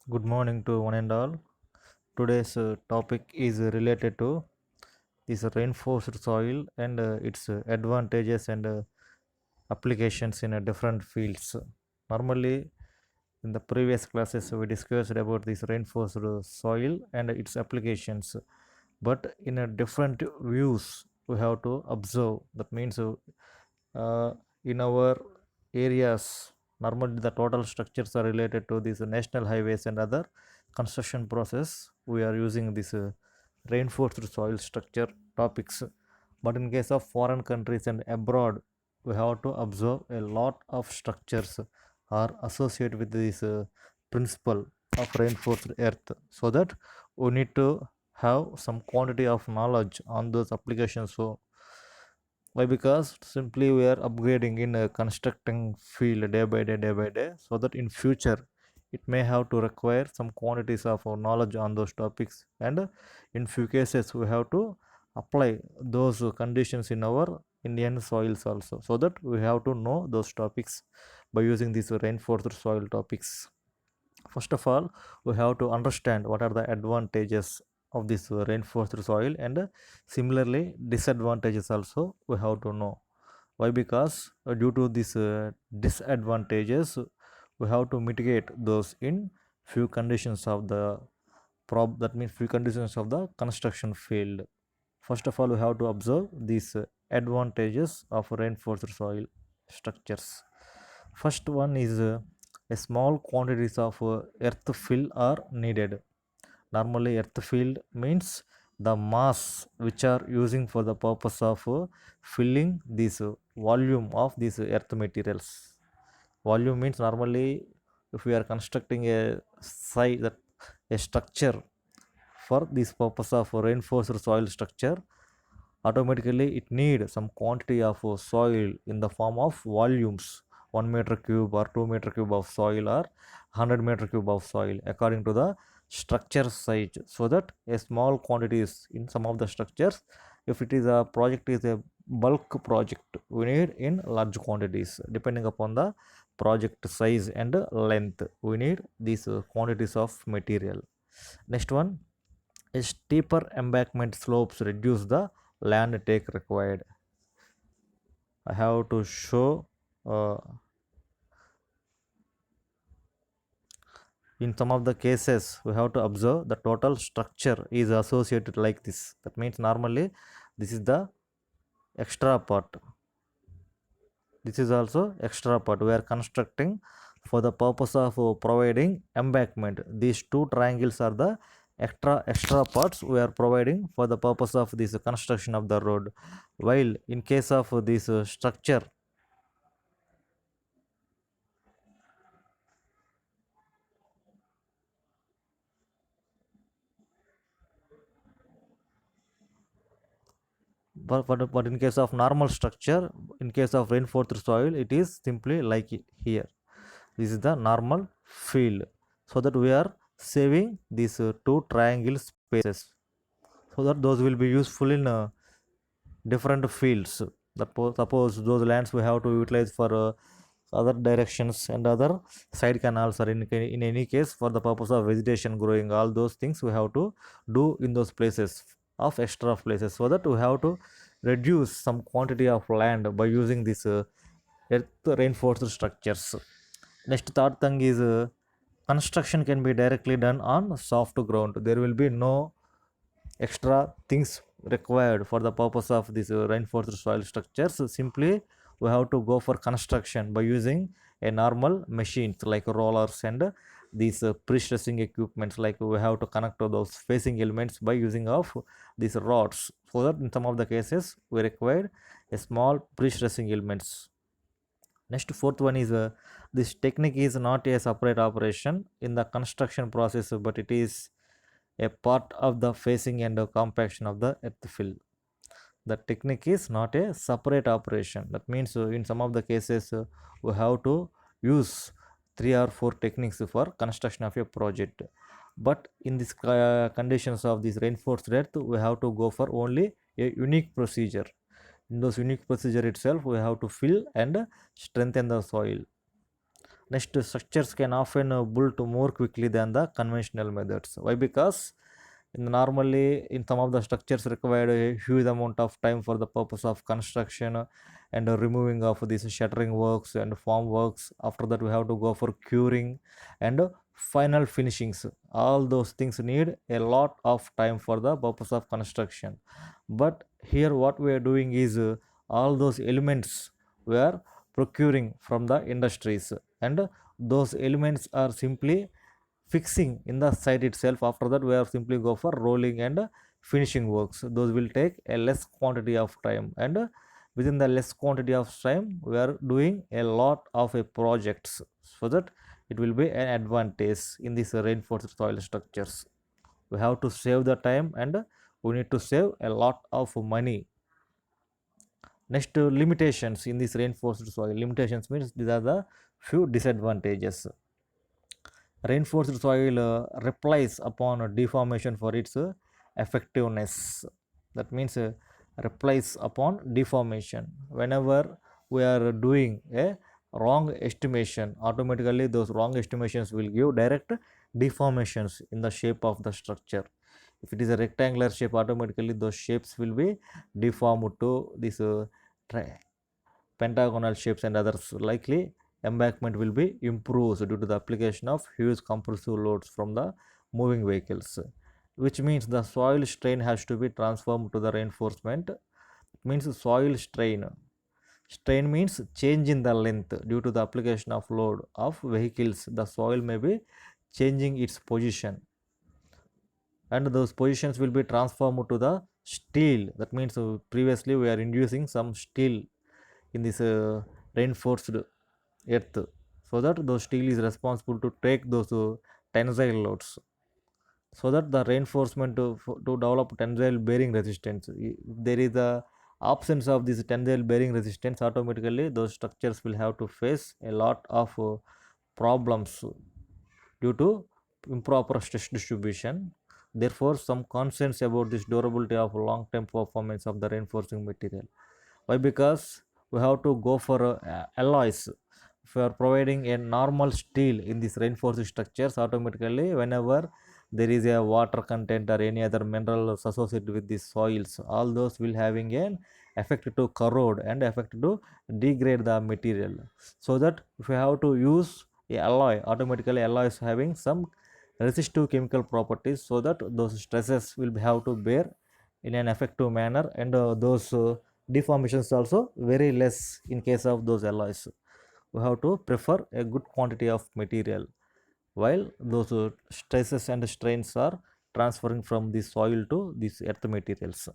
Good morning to one and all. Today's topic is related to this reinforced soil and its advantages and applications in different fields. Normally, in the previous classes, we discussed about this reinforced soil and its applications, but in a different views we have to observe. That means uh, in our areas, normally the total structures are related to these national highways and other construction process. We are using this reinforced soil structure topics, but in case of foreign countries and abroad, we have to observe a lot of structures are associated with this principle of reinforced earth, so that we need to have some quantity of knowledge on those applications. So why? Because simply we are upgrading in a constructing field day by day, so that in future it may have to require some quantities of knowledge on those topics, and in few cases we have to apply those conditions in our Indian soils also, so that we have to know those topics by using these reinforced soil topics. First of all, we have to understand what are the advantages of this reinforced soil, and similarly disadvantages also we have to know. Why? Because due to these disadvantages, we have to mitigate those in few conditions of the that means few conditions of the construction field. First of all, we have to observe these advantages of reinforced soil structures. First one is a small quantities of earth fill are needed. Normally, earth fill means the mass which are using for the purpose of filling this volume of these earth materials. Volume means normally if we are constructing a site, that a structure for this purpose of reinforced soil structure, automatically it need some quantity of soil in the form of volumes, 1 meter cube or 2 meter cube of soil or 100 meter cube of soil according to the structure size, so that a small quantities in some of the structures, if it is a project is a bulk project, we need in large quantities depending upon the project size and length, we need these quantities of material. Next one, a steeper embankment slopes reduce the land take required. I have to show uh, in some of the cases we have to observe the total structure is associated like this. That means normally this is the extra part. This is also extra part. We are constructing for the purpose of providing embankment. These two triangles are the extra parts we are providing for the purpose of this construction of the road. While in case of this structure, but in case of normal structure, in case of reinforced soil, it is simply like here. This is the normal field, so that we are saving these two triangle spaces, so that those will be useful in different fields. Suppose those lands we have to utilize for other directions and other side canals, or in any case for the purpose of vegetation growing, all those things we have to do in those places of extra places, so that we have to reduce some quantity of land by using this earth reinforced structures. Next third thing is construction can be directly done on soft ground. There will be no extra things required for the purpose of these reinforced soil structures. Simply we have to go for construction by using a normal machines like rollers and these pre-stressing equipments, like we have to connect to those facing elements by using of these rods, so that in some of the cases we require a small pre-stressing elements. Next fourth one is this technique is not a separate operation in the construction process, but it is a part of the facing and the compaction of the earth fill. The technique is not a separate operation. That means in some of the cases we have to use three or four techniques for construction of a project. But in this conditions of this reinforced earth, we have to go for only a unique procedure. In those unique procedure itself, we have to fill and strengthen the soil. Next, structures can often build more quickly than the conventional methods. Why? Because normally in some of the structures required a huge amount of time for the purpose of construction and removing of these shuttering works and form works. After that, we have to go for curing and final finishings. All those things need a lot of time for the purpose of construction. But here, what we are doing is all those elements we are procuring from the industries, and those elements are simply fixing in the site itself. After that, we are simply go for rolling and finishing works. Those will take a less quantity of time, and within the less quantity of time we are doing a lot of a projects, so that it will be an advantage in these reinforced soil structures. We have to save the time, and we need to save a lot of money. Next, limitations in this reinforced soil. Limitations means these are the few disadvantages. Reinforced soil relies upon deformation for its effectiveness. That means relies upon deformation. Whenever we are doing a wrong estimation, automatically those wrong estimations will give direct deformations in the shape of the structure. If it is a rectangular shape, automatically those shapes will be deformed to this pentagonal shapes, and others. Likely embankment will be improved due to the application of huge compressive loads from the moving vehicles, which means the soil strain has to be transformed to the reinforcement. It means soil strain means change in the length due to the application of load of vehicles. The soil may be changing its position, and those positions will be transformed to the steel. That means previously we are inducing some steel in this reinforced earth, so that those steel is responsible to take those tensile loads, so that the reinforcement to develop tensile bearing resistance. If there is a absence of this tensile bearing resistance, automatically those structures will have to face a lot of problems due to improper stress distribution. Therefore, some concerns about this durability of long term performance of the reinforcing material. Why? Because we have to go for alloys. If we are providing a normal steel in these reinforced structures, automatically whenever there is a water content or any other minerals associated with these soils, all those will having an effect to corrode and effect to degrade the material. So that if we have to use a alloy, automatically alloy is having some resistive chemical properties, so that those stresses will have to bear in an effective manner, and those deformations also very less in case of those alloys. We have to prefer a good quantity of material while those stresses and strains are transferring from the soil to these earth materials.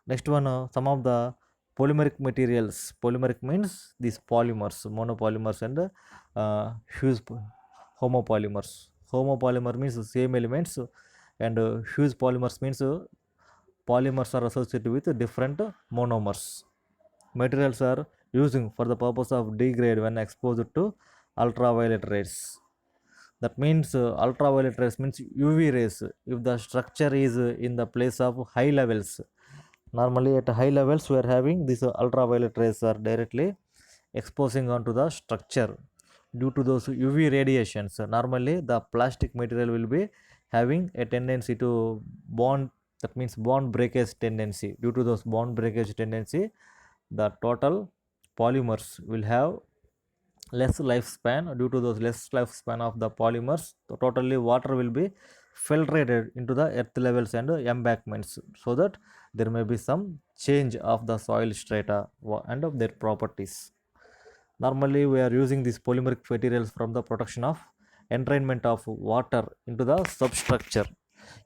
Next one, some of the polymeric materials. Polymeric means these polymers, monopolymers and huge homopolymers. Homopolymer means the same elements, and huge polymers means polymers are associated with different monomers. Materials are using for the purpose of degrade when exposed to ultraviolet rays. That means ultraviolet rays means UV rays. If the structure is in the place of high levels, normally at high levels we are having these ultraviolet rays are directly exposing onto the structure. Due to those UV radiations, normally the plastic material will be having a tendency to bond. That means bond breakage tendency. Due to those bond breakage tendency, the total polymers will have less lifespan. Due to those less lifespan of the polymers, so totally water will be filtrated into the earth levels and embankments, so that there may be some change of the soil strata and of their properties. Normally we are using these polymeric materials from the protection of entrainment of water into the substructure.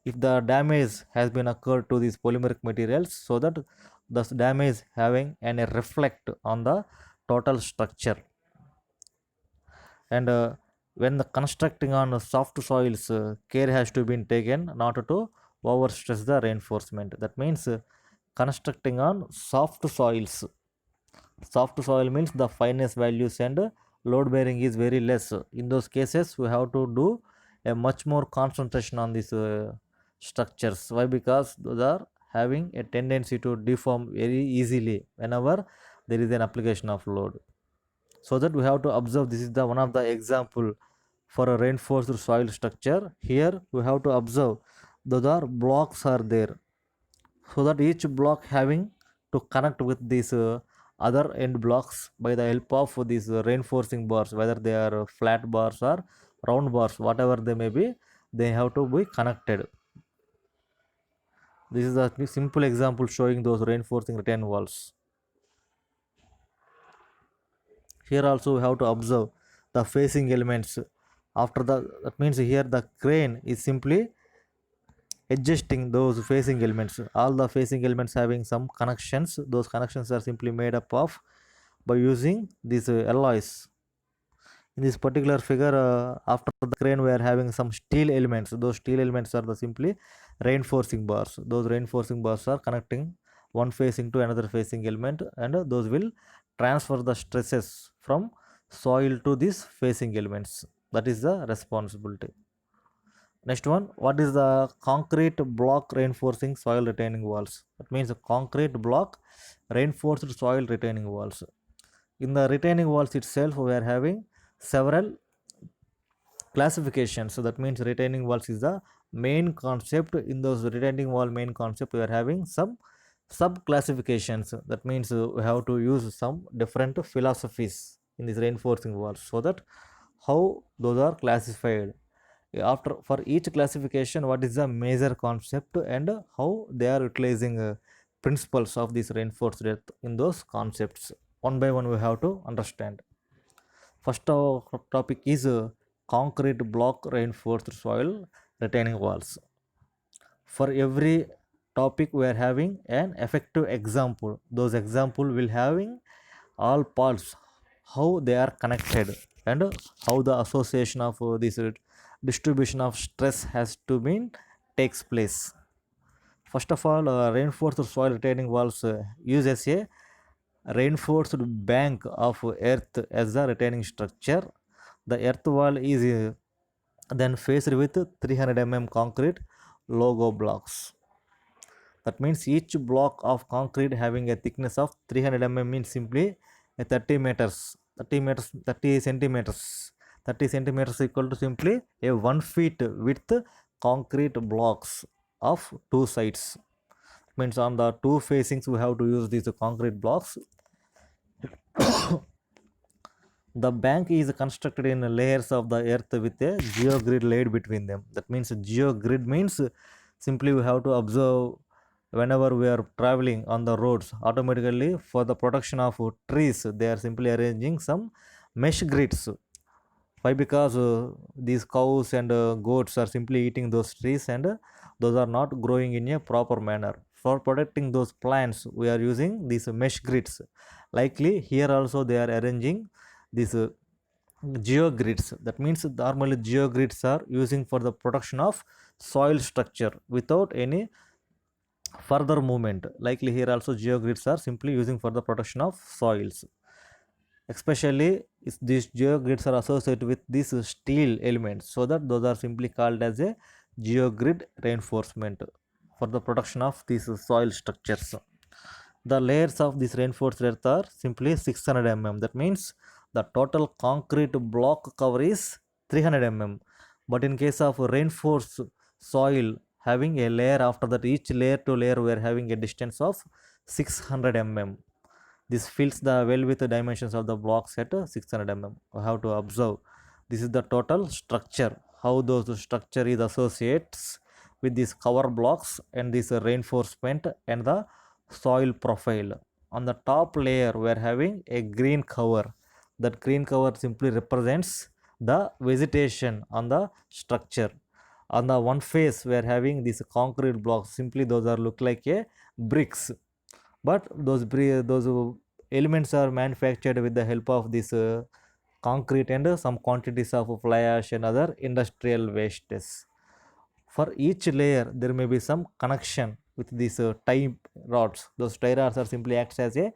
If the damage has been occurred to these polymeric materials, so that the damage having an reflect on the total structure. And when the constructing on soft soils, care has to be taken not to overstress the reinforcement. That means constructing on soft soils. Soft soil means the fineness values and load bearing is very less. In those cases we have to do a much more concentration on these structures. Why? Because those are having a tendency to deform very easily whenever there is an application of load. So that we have to observe, this is the one of the example for a reinforced soil structure. Here we have to observe those are blocks are there, so that each block having to connect with these other end blocks by the help of these reinforcing bars, whether they are flat bars or round bars, whatever they may be, they have to be connected. This is a simple example showing those reinforcing retaining walls. Here also we have to observe the facing elements. After the, that means here the crane is simply adjusting those facing elements. All the facing elements having some connections. Those connections are simply made up of by using these alloys. In this particular figure, after the crane we are having some steel elements. Those steel elements are the simply reinforcing bars. Those reinforcing bars are connecting one facing to another facing element, and those will transfer the stresses from soil to these facing elements. That is the responsibility. Next one, what is the concrete block reinforcing soil retaining walls? That means a concrete block reinforced soil retaining walls. In the retaining walls itself, we are having several classifications. So that means retaining walls is the main concept. In those retaining wall main concept, we are having some sub classifications. That means we have to use some different philosophies in these reinforcing walls, so that how those are classified. After for each classification, what is the major concept and how they are utilizing principles of this reinforced earth in those concepts. One by one we have to understand. First topic is concrete block reinforced soil retaining walls. For every topic we are having an effective example. Those example will having all parts, how they are connected, and how the association of this distribution of stress has to be takes place. First of all, reinforced soil retaining walls uses a reinforced bank of earth as the retaining structure. The earth wall is then faced with 300 concrete logo blocks. That means each block of concrete having a thickness of 300 means simply a 30 meters, 30 meters, 30 centimeters. 30 centimeters equal to simply a 1 feet width concrete blocks of two sides. Means on the two facings we have to use these concrete blocks. The bank is constructed in layers of the earth with a geogrid laid between them. That means geogrid means simply we have to observe whenever we are traveling on the roads, automatically for the protection of trees they are simply arranging some mesh grids. Why? Because these cows and goats are simply eating those trees, and those are not growing in a proper manner. For protecting those plants we are using these mesh grids. Likely here also they are arranging these geogrids. That means normally geogrids are using for the protection of soil structure without any further movement. Likely here also geogrids are simply using for the protection of soils. Especially if these geogrids are associated with these steel elements, so that those are simply called as a geogrid reinforcement for the protection of these soil structures. The layers of this reinforced earth are simply 600 That means the total concrete block cover is 300 But in case of reinforced soil having a layer, after that each layer to layer we are having a distance of 600 This fills the well with the dimensions of the blocks at 600 We have to observe. This is the total structure, how those structure is associates with these cover blocks and this reinforcement and the soil profile. On the top layer we are having a green cover. That green cover simply represents the vegetation on the structure. On the one face we are having these concrete blocks, simply those are look like a bricks, but those elements are manufactured with the help of this concrete and some quantities of fly ash and other industrial wastes. For each layer there may be some connection with these tie rods. Those tie rods are simply acts as a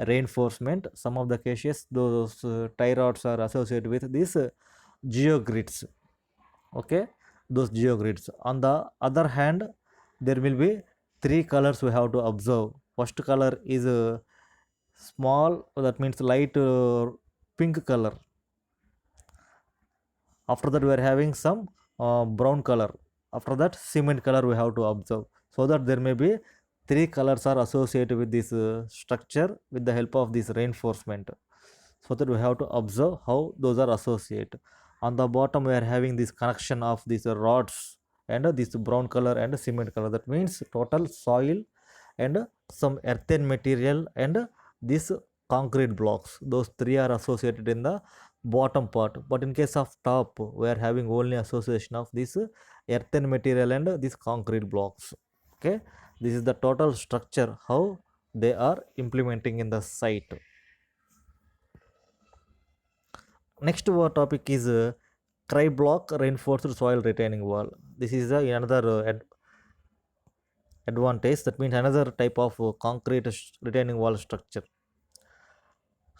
reinforcement. Some of the cases those tie rods are associated with these geogrids. Okay, those geogrids. On the other hand, there will be three colors we have to observe. First color is small, that means light pink color. After that we are having some brown color. After that cement color we have to observe, so that there may be three colors are associated with this structure with the help of this reinforcement, so that we have to observe how those are associated. On the bottom we are having this connection of these rods and this brown color and cement color. That means total soil and some earthen material and this concrete blocks, those three are associated in the bottom part. But in case of top we are having only association of this earthen material and this concrete blocks. Okay, this is the total structure how they are implementing in the site. Next our topic is cry block reinforced soil retaining wall. This is another advantage, that means another type of concrete retaining wall structure.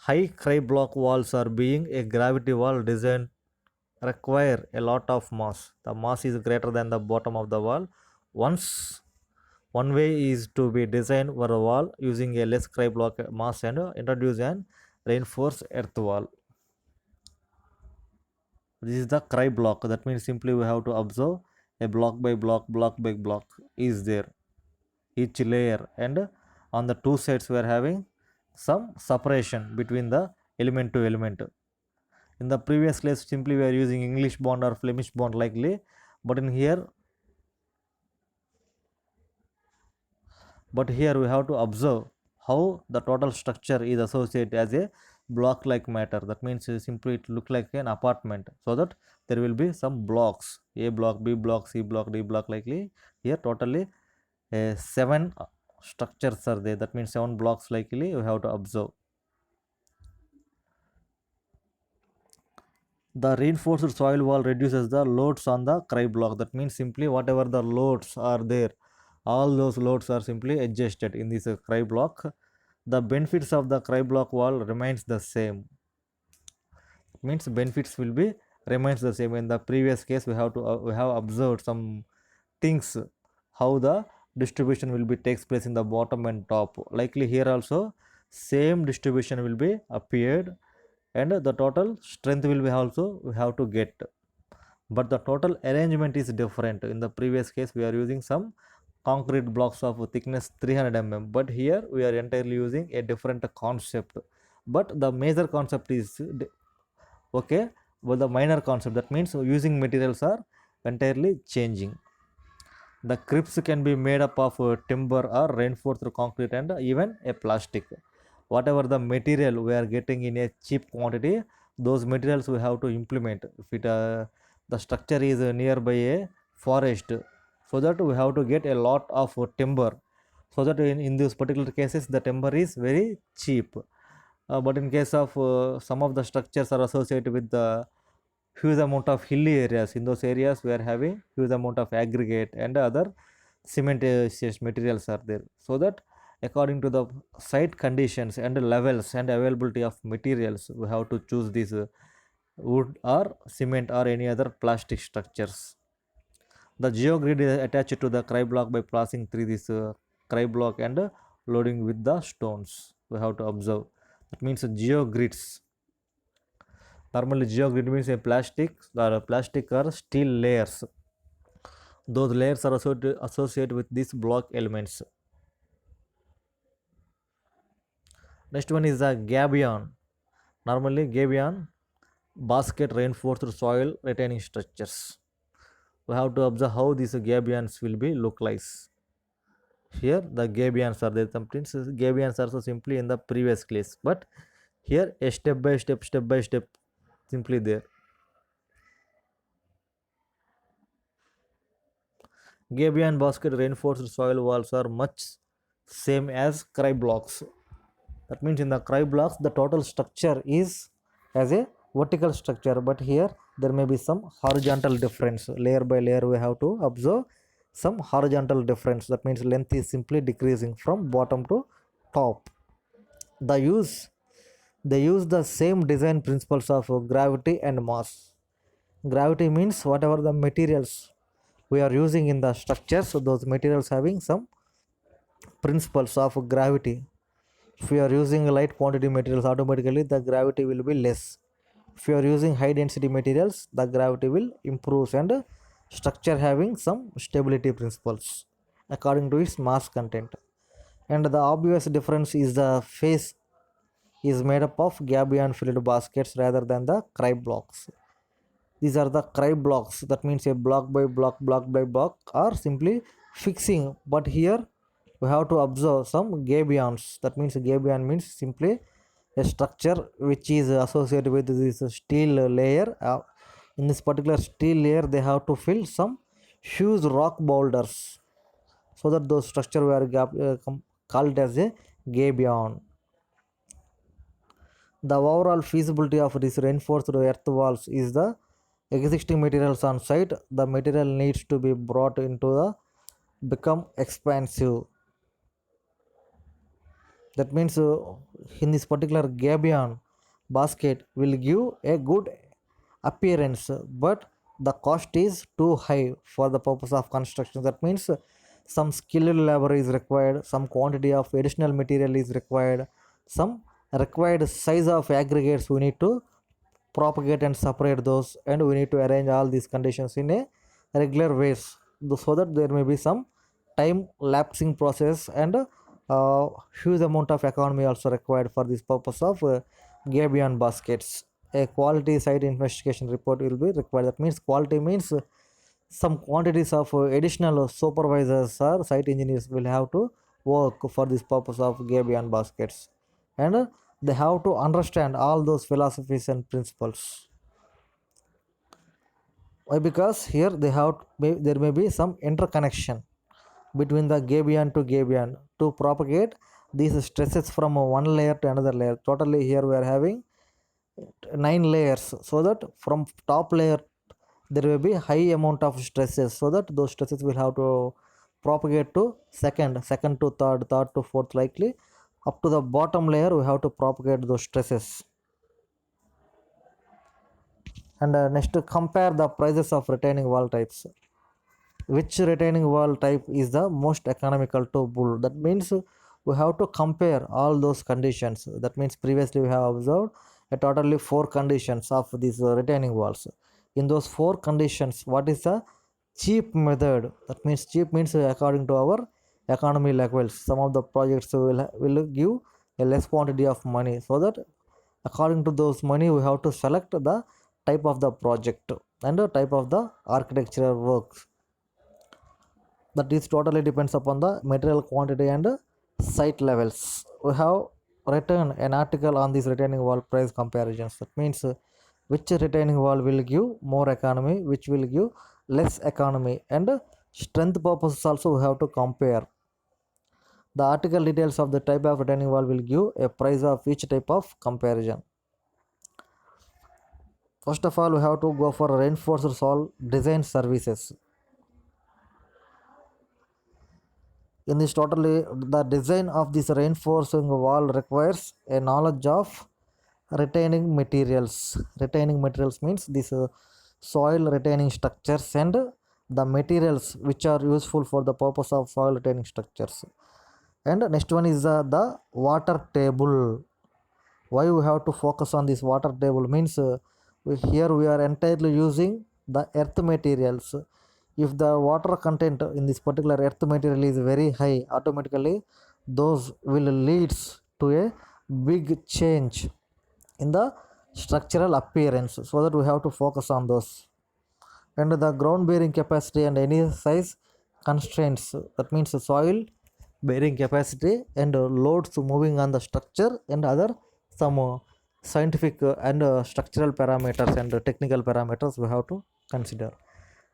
High cry block walls are being a gravity wall design require a lot of mass. The mass is greater than the bottom of the wall. Once one way is to be designed for a wall using a less cry block mass and introduce an reinforced earth wall. This is the cry block. That means simply we have to observe a block by block by block is there, each layer, and on the two sides we are having some separation between the element to element. In the previous class simply we are using English bond or Flemish bond likely, but in here we have to observe how the total structure is associated as a block like matter. That means simply it look like an apartment, so that there will be some blocks, a block, b block, c block, d block likely. Here totally seven structures are there. That means 7 blocks likely you have to observe. The reinforced soil wall reduces the loads on the cry block. That means simply whatever the loads are there, all those loads are simply adjusted in this cry block. The benefits of the cry block wall remains the same. It means benefits will be remains the same. In the previous case we have observed some things, how the distribution will be takes place in the bottom and top. Likely here also same distribution will be appeared, and the total strength will be also we have to get, but the total arrangement is different. In the previous case we are using some concrete blocks of thickness 300 mm, but here we are entirely using a different concept, but the major concept is okay, but the minor concept, that means using materials are entirely changing. The crypts can be made up of timber or reinforced concrete and even a plastic. Whatever the material we are getting in a cheap quantity, those materials we have to implement. If it the structure is nearby a forest, so that we have to get a lot of timber, so that in these particular cases the timber is very cheap. But in case of some of the structures are associated with the huge amount of hilly areas, in those areas we are having huge amount of aggregate and other cementitious materials are there, so that according to the site conditions and levels and availability of materials we have to choose this wood or cement or any other plastic structures. The geogrid is attached to the cry block by passing through this cry block and loading with the stones. We have to observe. That means geogrids. Normally geogrid means a plastic or steel layers. Those layers are associated with these block elements. Next one is the gabion. Normally gabion basket reinforced soil retaining structures. We have to observe how these gabions will be look like. Here the gabions are there. Sometimes gabions are so simply in the previous class, but here a step by step simply there. Gabion basket reinforced soil walls are much same as cry blocks. That means in the cry blocks the total structure is as a vertical structure, but here there may be some horizontal difference. Layer by layer we have to observe some horizontal difference. That means length is simply decreasing from bottom to top. They use the same design principles of gravity and mass. Gravity means whatever the materials we are using in the structure, so those materials having some principles of gravity. If you are using light quantity materials, automatically the gravity will be less. If you are using high density materials, the gravity will improve, and structure having some stability principles according to its mass content. And the obvious difference is the face is made up of gabion filled baskets rather than the Crib blocks. These are the Crib blocks, that means a block by block, block by block, or simply fixing. But here we have to observe some gabions. That means gabion means simply a structure which is associated with this steel layer. In this particular steel layer, they have to fill some huge rock boulders, so that those structure were called as a gabion. The overall feasibility of these reinforced earth walls is the existing materials on site. The material needs to be brought into the become expansive. That means in this particular gabion basket will give a good appearance, but the cost is too high for the purpose of construction. That means some skilled labor is required, some quantity of additional material is required, some required size of aggregates we need to propagate and separate those, and we need to arrange all these conditions in a regular ways, so that there may be some time lapsing process, and huge amount of economy also required for this purpose of gabion baskets. A quality site investigation report will be required. That means quality means some quantities of additional supervisors or site engineers will have to work for this purpose of gabion baskets, and they have to understand all those philosophies and principles. Why? Because here there may be some interconnection between the gabion to gabion to propagate these stresses from one layer to another layer. Totally here we are having 9 layers, so that from top layer there will be high amount of stresses, so that those stresses will have to propagate to second to third to fourth, likely up to the bottom layer we have to propagate those stresses. And next, to compare the prices of retaining wall types. Which retaining wall type is the most economical to build? That means we have to compare all those conditions. That means previously we have observed a totally 4 conditions of these retaining walls. In those 4 conditions, what is the cheap method? That means cheap means according to our economy levels. Some of the projects will give a less quantity of money, so that according to those money we have to select the type of the project and the type of the architectural works. That is totally depends upon the material quantity and site levels. We have written an article on these retaining wall price comparisons. That means which retaining wall will give more economy, which will give less economy, and strength purposes also we have to compare. The article details of the type of retaining wall will give a price of each type of comparison. First of all, we have to go for reinforced soil design services. In this totally, the design of this reinforcing wall requires a knowledge of retaining materials. Retaining materials means this soil retaining structures and the materials which are useful for the purpose of soil retaining structures. And next one is the water table. Why we have to focus on this water table means here we are entirely using the earth materials. If the water content in this particular earth material is very high, automatically those will leads to a big change in the structural appearance, so that we have to focus on those. And the ground bearing capacity and any size constraints, that means the soil bearing capacity and loads moving on the structure, and other some scientific and structural parameters and technical parameters we have to consider.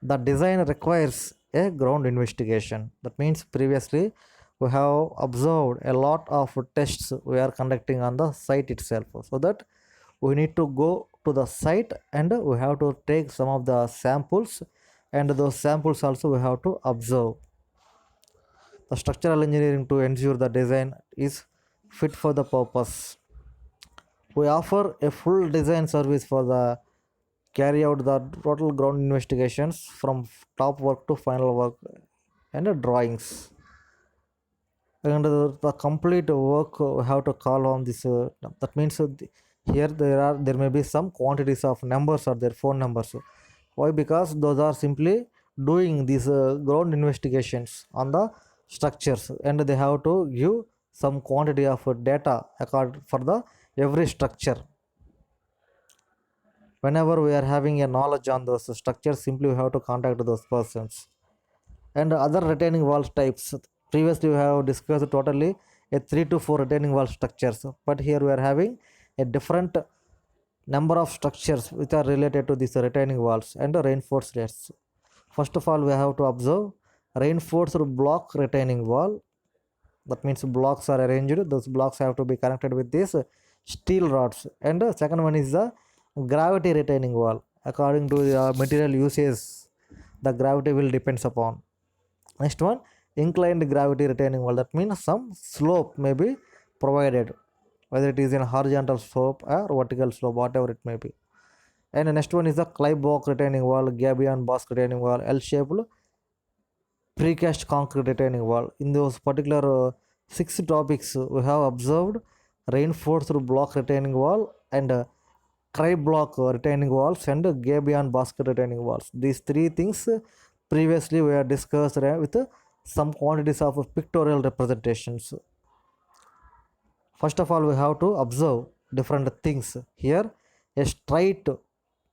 The design requires a ground investigation. That means previously we have observed a lot of tests we are conducting on the site itself, so that we need to go to the site and we have to take some of the samples, and those samples also we have to observe. The structural engineering to ensure the design is fit for the purpose. We offer a full design service for the carry out the total ground investigations from top work to final work and drawings. and the complete work we have to call on this that means here there may be some quantities of numbers or their phone numbers. Why? Because those are simply doing these ground investigations on the structures, and they have to give some quantity of data for the every structure. Whenever we are having a knowledge on those structures, simply we have to contact those persons. And other retaining wall types, previously we have discussed totally a 3 to 4 retaining wall structures, but here we are having a different number of structures which are related to these retaining walls and reinforced nets. First of all, we have to observe reinforced block retaining wall. That means blocks are arranged, those blocks have to be connected with these steel rods. And second one is the gravity retaining wall. According to the material usage, the gravity will depends upon. Next one, inclined gravity retaining wall. That means some slope may be provided, whether it is in horizontal slope or vertical slope, whatever it may be. And the next one is the Kleibach retaining wall, Gabion Bosch retaining wall, L-shaped precast concrete retaining wall. In those particular 6 topics, we have observed reinforced block retaining wall and block retaining walls and Gabion basket retaining walls. These three things previously we have discussed with some quantities of pictorial representations. First of all, we have to observe different things. Here, a straight,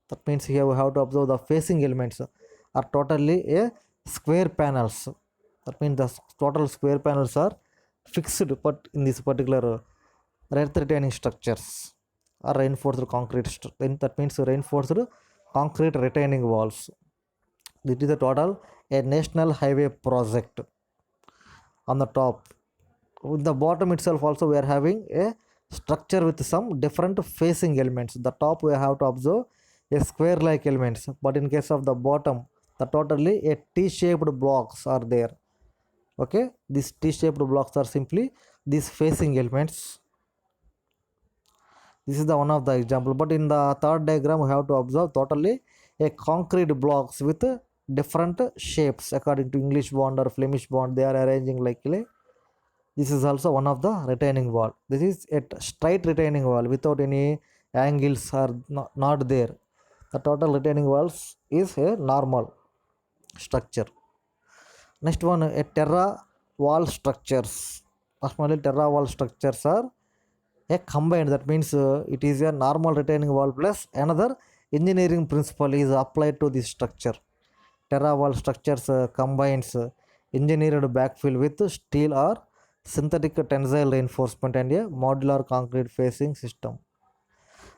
that means here we have to observe the facing elements are totally a square panels. That means the total square panels are fixed, but in this particular earth retaining structures are reinforced concrete. That means reinforced concrete retaining walls. This is the total a national highway project on the top. With the bottom itself also we are having a structure with some different facing elements. The top we have to observe a square like elements, but in case of the bottom, the totally a T-shaped blocks are there. Okay, these T-shaped blocks are simply these facing elements. This is the one of the example, but in the third diagram we have to observe totally a concrete blocks with different shapes according to English bond or Flemish bond. They are arranging likely. This is also one of the retaining wall. This is a straight retaining wall without any angles are not there. The total retaining walls is a normal structure. Next one, a terra wall structures. Normally terra wall structures are a combined, that means it is a normal retaining wall plus another engineering principle is applied to this structure. Terra wall structures combines engineered backfill with steel or synthetic tensile reinforcement and a modular concrete facing system.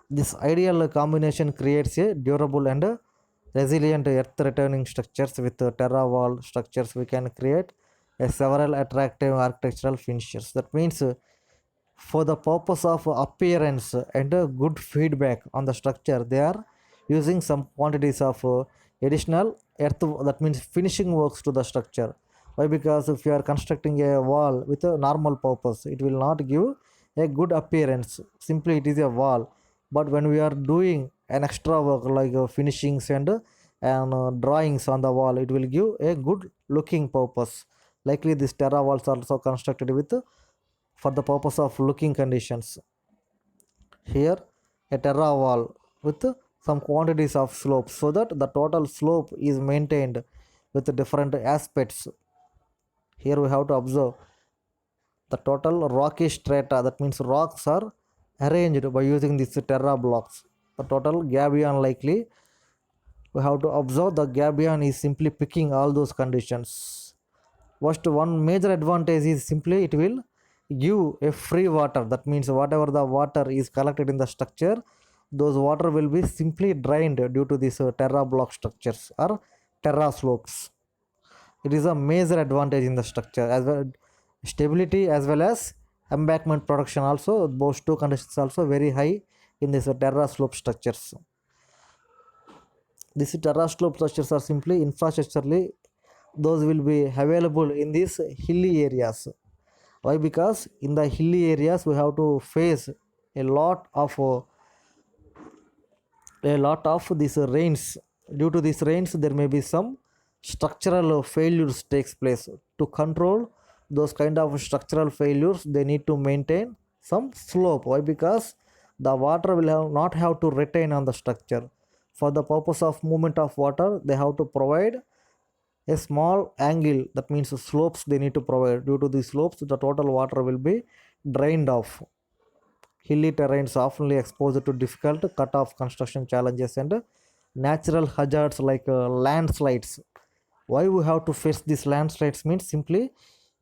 This ideal combination creates a durable and resilient earth retaining structures. With terra wall structures we can create several attractive architectural finishes. That means for the purpose of appearance and good feedback on the structure, they are using some quantities of additional earth, that means finishing works to the structure. Why? Because if you are constructing a wall with a normal purpose, it will not give a good appearance, simply it is a wall. But when we are doing an extra work like finishings and drawings on the wall, it will give a good looking purpose. Likely these terra walls are also constructed with for the purpose of looking conditions. Here a terra wall with some quantities of slope, so that the total slope is maintained with different aspects. Here we have to observe the total rocky strata, that means rocks are arranged by using these terra blocks. The total gabion, likely we have to observe the gabion is simply picking all those conditions. First, one major advantage is simply it will give a free water. That means whatever the water is collected in the structure, those water will be simply drained due to these terra block structures or terra slopes. It is a major advantage in the structure as well, stability as well as embankment production also. Those two conditions also very high in this terra slope structures. These terra slope structures are simply infrastructurally, those will be available in these hilly areas. Why? Because in the hilly areas we have to face a lot of these rains. Due to these rains there may be some structural failures takes place. To control those kind of structural failures, they need to maintain some slope. Why? Because the water will not have to retain on the structure. For the purpose of movement of water, they have to provide a small angle, that means slopes they need to provide. Due to the slopes, the total water will be drained off. Hilly terrains often exposed to difficult cut-off construction challenges and natural hazards like landslides. Why we have to face these landslides means simply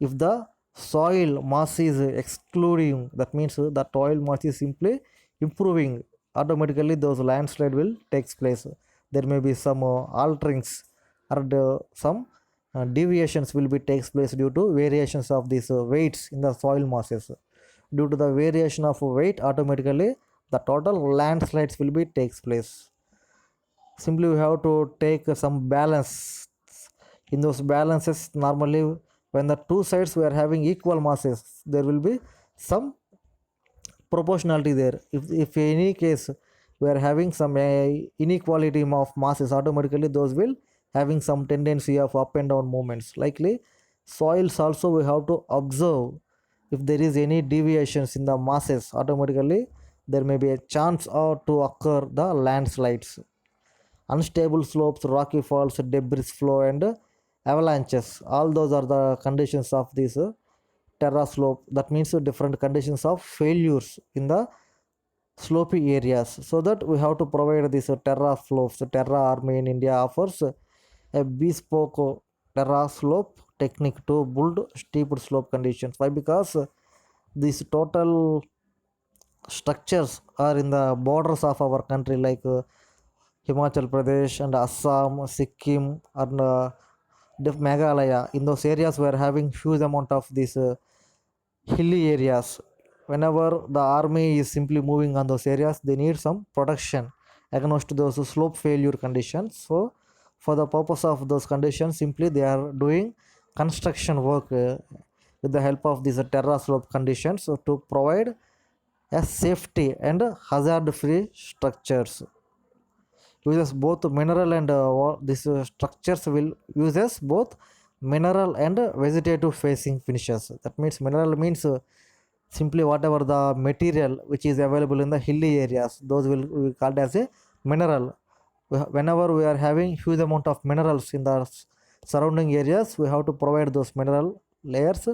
if the soil mass is excluding, that means the soil mass is simply improving, automatically those landslide will takes place. There may be some alterings or some deviations will be takes place due to variations of these weights in the soil masses. Due to the variation of weight, automatically the total landslides will be takes place. Simply we have to take some balance. In those balances, normally when the two sides we are having equal masses, there will be some proportionality there. If in any case we are having some inequality of masses, automatically those will having some tendency of up and down movements. Likely soils also we have to observe. If there is any deviations in the masses, automatically there may be a chance or to occur the landslides. Unstable slopes, rocky falls, debris flow, and avalanches. All those are the conditions of this terra slope. That means different conditions of failures in the slopy areas. So that we have to provide these terra slopes. Terra Army in India offers a bespoke terra slope technique to build steep slope conditions. Why? Because these total structures are in the borders of our country, like Himachal Pradesh and Assam, Sikkim, and Meghalaya. In those areas, we are having huge amount of these hilly areas. Whenever the army is simply moving on those areas, they need some protection against those slope failure conditions. So, for the purpose of those conditions, simply they are doing construction work with the help of these terra slope conditions, so to provide a safety and hazard free structures. Uses both mineral and these structures will uses both mineral and vegetative facing finishes. That means mineral means simply whatever the material which is available in the hilly areas, those will be called as a mineral. Whenever we are having huge amount of minerals in the surrounding areas, we have to provide those mineral layers.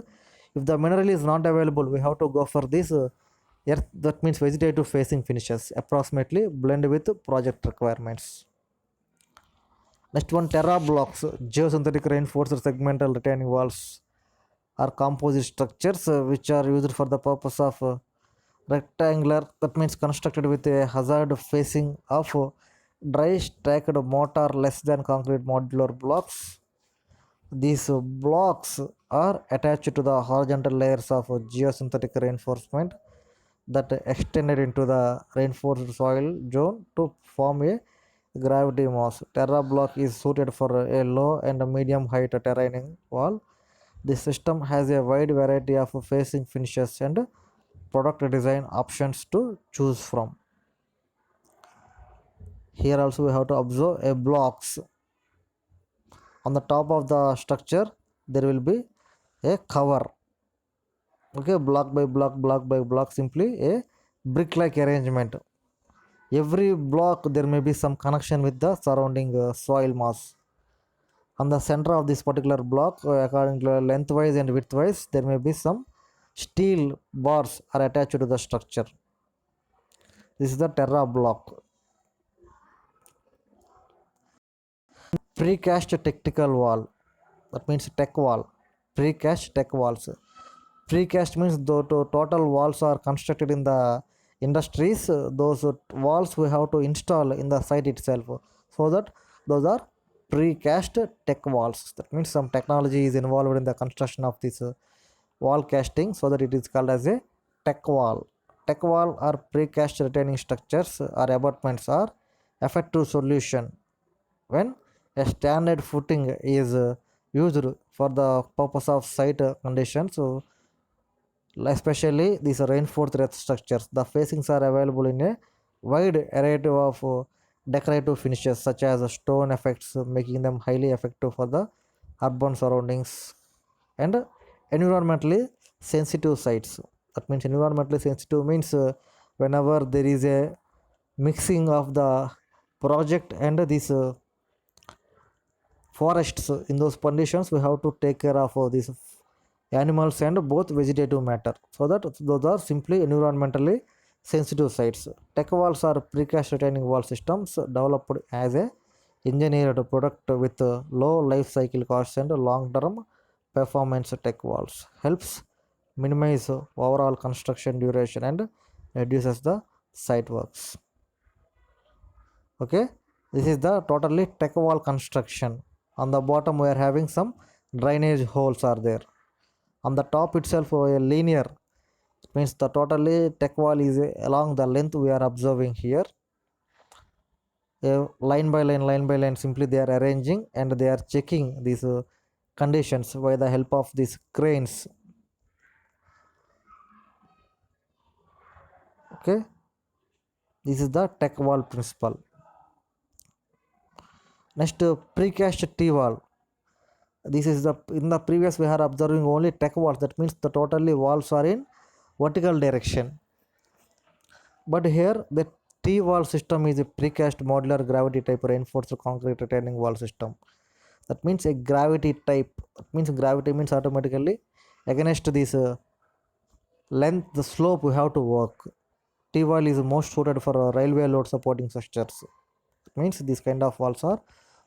If the mineral is not available, we have to go for this earth, that means vegetative facing finishes, approximately blend with project requirements. Next one, terra blocks, geosynthetic reinforced segmental retaining walls are composite structures which are used for the purpose of rectangular, that means constructed with a hazard facing of dry stacked mortar less than concrete modular blocks. These blocks are attached to the horizontal layers of geosynthetic reinforcement that extended into the reinforced soil zone to form a gravity mass. Terra block is suited for a low and medium height terraining wall. This system has a wide variety of facing finishes and product design options to choose from. Here also we have to observe a blocks. On the top of the structure there will be a cover. Okay, block by block, block by block, simply a brick like arrangement. Every block there may be some connection with the surrounding soil mass. On the center of this particular block, according to lengthwise and widthwise, there may be some steel bars are attached to the structure. This is the terra block. Precast technical wall, that means tech wall. Precast tech walls. Precast means the total walls are constructed in the industries. Those walls we have to install in the site itself, so that those are precast tech walls. That means some technology is involved in the construction of this wall casting, so that it is called as a tech wall. Tech wall or precast retaining structures or abutments are effective solution when a standard footing is used for the purpose of site conditions. So especially these reinforced earth structures, the facings are available in a wide array of decorative finishes such as stone effects, making them highly effective for the urban surroundings and environmentally sensitive sites. That means environmentally sensitive means whenever there is a mixing of the project and these forests, in those conditions we have to take care of these animals and both vegetative matter, so that those are simply environmentally sensitive sites. Tech walls are precast retaining wall systems developed as a engineered product with low life cycle costs and long term performance. Tech walls helps minimize overall construction duration and reduces the site works. Okay, this is the totally tech wall construction. On the bottom we are having some drainage holes are there. On the top itself a linear, means the totally tech wall is along the length we are observing here. Line by line, simply they are arranging and they are checking these conditions by the help of these cranes. Okay, this is the tech wall principle. Next, precast T wall. This is the, in the previous we are observing only tech walls, that means the totally walls are in vertical direction, but here the T wall system is a precast modular gravity type reinforced concrete retaining wall system. That means a gravity type, that means gravity means automatically against this length, the slope we have to work. T wall is most suited for railway load supporting structures. It means these kind of walls are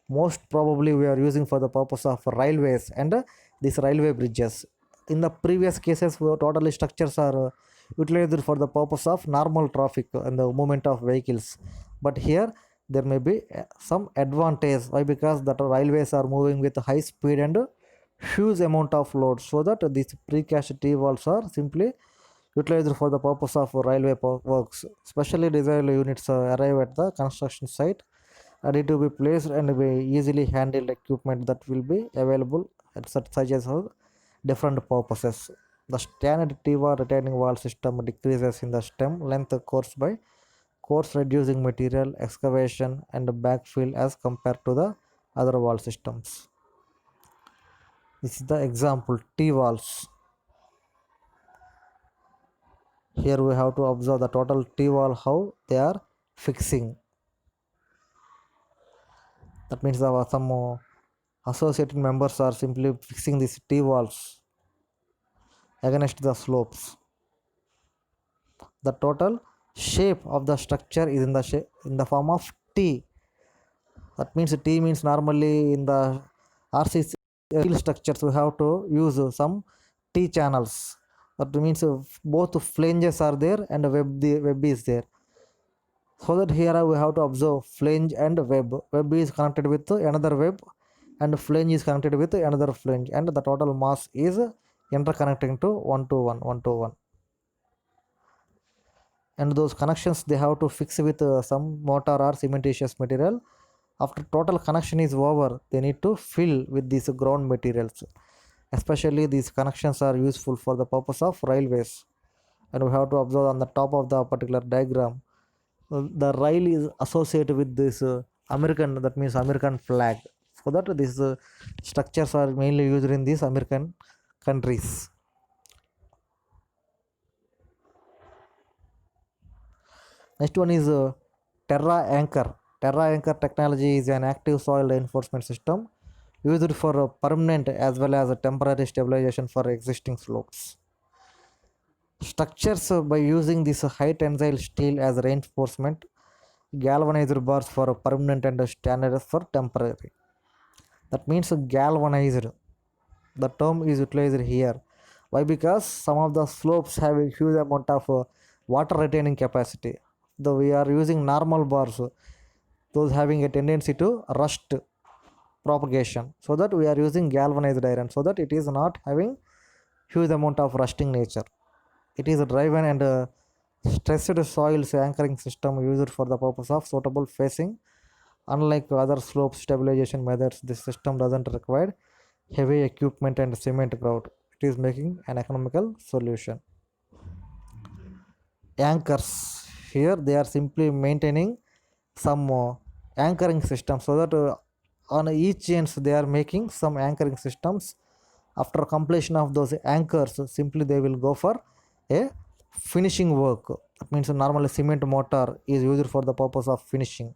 most probably we are using for the purpose of railways and these railway bridges. In the previous cases totally structures are utilized for the purpose of normal traffic and the movement of vehicles, but here there may be some advantage. Why? Because the railways are moving with high speed and huge amount of load, so that these precast T walls are simply utilized for the purpose of railway works. Specially designed units arrive at the construction site, ready to be placed and be easily handled equipment that will be available at such as different purposes. The standard T-wall retaining wall system decreases in the stem length course by course reducing material excavation and backfill as compared to the other wall systems. This is the example T-walls. Here we have to observe the total T-wall, how they are fixing. That means some associated members are simply fixing these T walls against the slopes. The total shape of the structure is in the form of T. That means T means normally in the RCC steel structures we have to use some T channels. That means both flanges are there and web is there. So that here we have to observe flange and web. Web is connected with another web and flange is connected with another flange, and the total mass is interconnecting to one to one. And those connections they have to fix with some mortar or cementitious material. After total connection is over, they need to fill with these ground materials. Especially these connections are useful for the purpose of railways. And we have to observe on the top of the particular diagram, the rail is associated with this American, that means American flag, so that these structures are mainly used in these American countries. Next one is Terra Anchor. Terra Anchor technology is an active soil reinforcement system used for permanent as well as temporary stabilization for existing slopes. Structures by using this high tensile steel as reinforcement, galvanized bars for permanent and standard for temporary. That means galvanized, the term is utilized here. Why? Because some of the slopes have a huge amount of water retaining capacity. Though we are using normal bars, those having a tendency to rust propagation, so that we are using galvanized iron, so that it is not having huge amount of rusting nature. It is driven and stressed soils anchoring system used for the purpose of suitable facing. Unlike other slope stabilization methods, this system doesn't require heavy equipment and cement grout. It is making an economical solution. Anchors, here they are simply maintaining some anchoring system, so that on each ends they are making some anchoring systems After completion of those anchors, simply they will go for a finishing work. That means normally cement mortar is used for the purpose of finishing.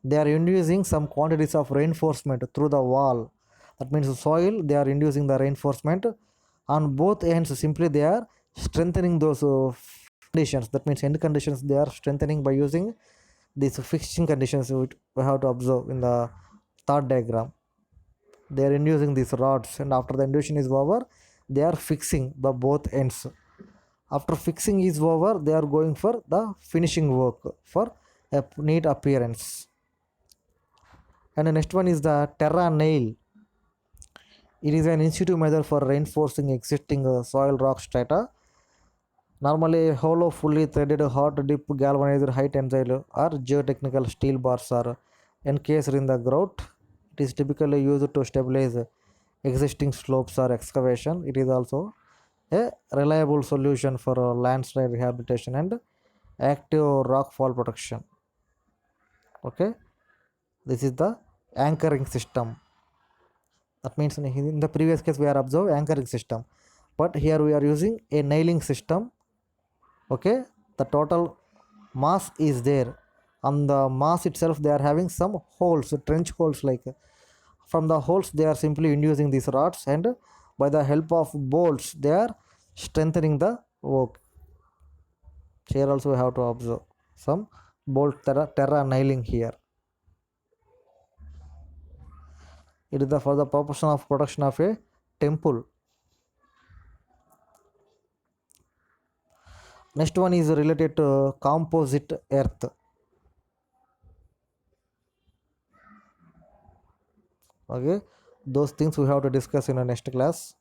They are inducing some quantities of reinforcement through the wall. That means soil, they are inducing the reinforcement on both ends. Simply they are strengthening those conditions. That means end conditions they are strengthening by using these fixing conditions which we have to observe in the third diagram. They are inducing these rods, and after the induction is over, they are fixing the both ends. After fixing is over, they are going for the finishing work for a neat appearance. And the next one is the terra nail. It is an institute method for reinforcing existing soil rock strata. Normally, hollow, fully threaded, hot dip, galvanized, high tensile or geotechnical steel bars are encased in the grout. It is typically used to stabilize existing slopes or excavation. It is also a reliable solution for landslide rehabilitation and active rock fall protection. Okay, this is the anchoring system. That means in the previous case we are observed anchoring system, but here we are using a nailing system. Okay, the total mass is there. On the mass itself they are having some holes, trench holes, like from the holes they are simply inducing these rods, and by the help of bolts they are strengthening the work. Here also we have to observe some bolt terra nailing here. It is for the purpose of protection of a temple. Next one is related to composite earth. Okay, those things we have to discuss in the next class.